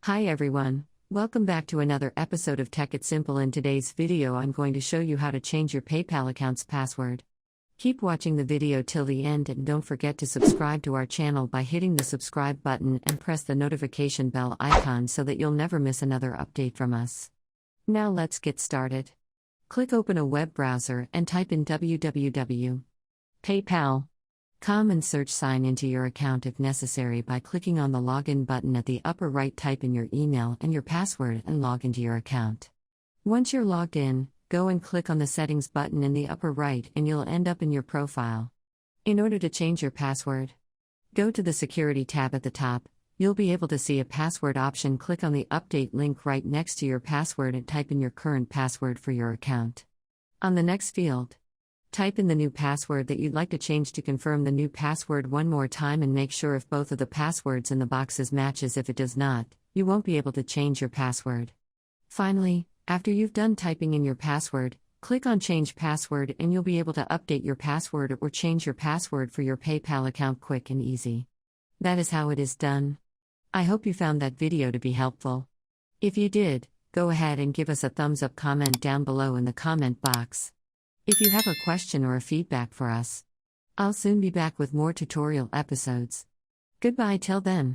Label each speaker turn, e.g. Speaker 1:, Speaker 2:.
Speaker 1: Hi everyone, welcome back to another episode of Tech It Simple. In today's video I'm going to show you how to change your PayPal account's password. Keep watching the video till the end and don't forget to subscribe to our channel by hitting the subscribe button and press the notification bell icon so that you'll never miss another update from us. Now let's get started. Click open a web browser and type in www.paypal.com and sign into your account if necessary by clicking on the login button at the upper right. Type in your email and your password and log into your account. Once you're logged in, go and click on the settings button in the upper right and you'll end up in your profile. In order to change your password, go to the security tab at the top. You'll be able to see a password option. Click on the update link right next to your password and type in your current password for your account. On the next field, type in the new password that you'd like to change. To confirm the new password one more time and make sure if both of the passwords in the boxes matches. If it does not, you won't be able to change your password. Finally, after you've done typing in your password, click on Change Password and you'll be able to update your password or change your password for your PayPal account quick and easy. That is how it is done. I hope you found that video to be helpful. If you did, go ahead and give us a thumbs up. Comment down below in the comment box if you have a question or a feedback for us. I'll soon be back with more tutorial episodes. Goodbye till then.